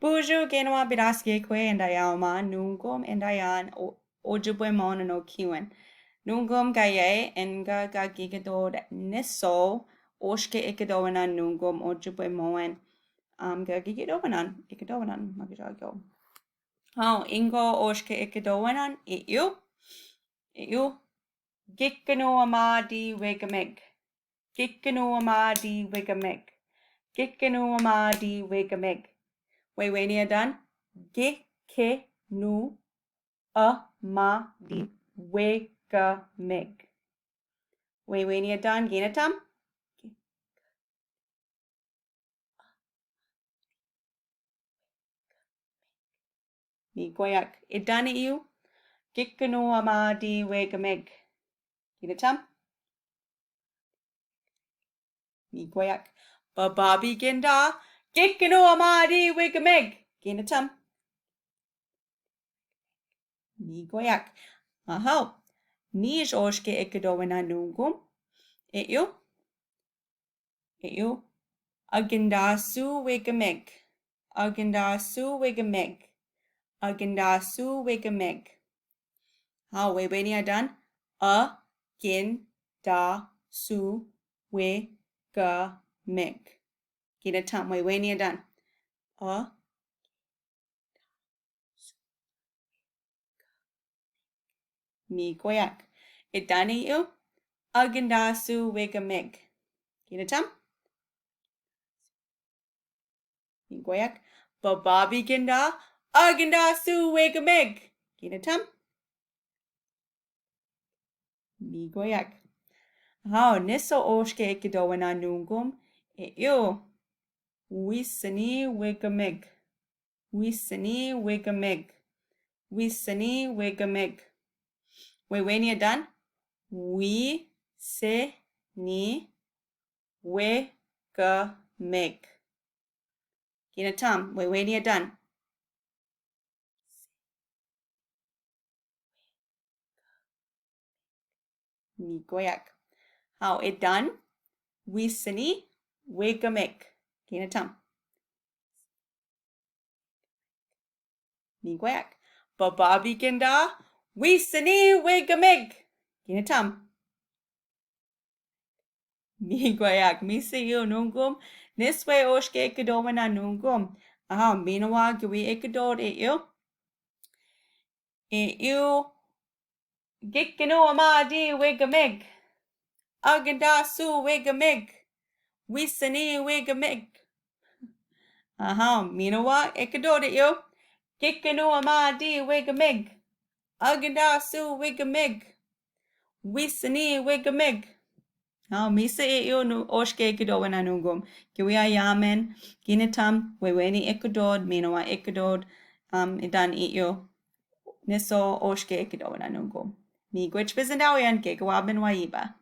Buju genwa bidaske kwe endayama nungum endayan ojibwe mon no kiwen. Nungum gaye enga ga gigadod niso oshke ikadowanan nungum ojibwe moen. Ga gigadowanan magijago. Ingo oshke ikadowanan you. Gikinoo'amaadiiwigamig. Gikinoo'amaadiiwigamig. Gikinoo'amaadiiwigamig. Wait, you done? Gikinoo'amaadiiwigamig. Wait, you done? Ginatam? Migoyak. It done at you? Gikinoo'amaadiiwigamig. Ginatam? Migoyak. Bababi ginda. Gikinoo'amaadiiwigamig. Ginatam? Migoyak. Aho. Nish oshke ikadowana nungum. It you? Agindaasoowigamig. Agindaasoowigamig. Agindaasoowigamig. Wait, you done? Agindaasoowigamig. Gina tam. Wait, you done? Migoyak. It done at you? Agindaasoowigamig. Gina tam? Migoyak. Bababi ginda. Agindaasoowigamig. Gina tam? Migoyak. Niso oshke ikadowana nungum. It you. Wiisiniiwigamig. Wiisiniiwigamig. Wiisiniiwigamig. Wait, you done? Wiisiniiwigamig. Gina tam. Wait, you done? Migoyak. It done? Wiisiniiwigamig. Gina tam. Migoyak. Bababi ginda. Wiisiniiwigamig. Gina tam. Migoyak. Misi you nungum. Niswe oshke ikadowana nungum. Minawa gwi ikadod it you. It you. Gikinoo'amaadiiwigamig. Agindaasoowigamig. Wiisiniiwigamig. Minawa ikadod it you. Gikinoo'amaadiiwigamig. Agindaasoowigamig. Wiisiniiwigamig. Misa it you no oshke ikadowana nungum. Gwi ayamen. Ginatam. Weweni ikadod. Minawa ikadod. Idan it you. Niso oshke ikadowana nungum. Miigwich bizindawian gigawabin waiba.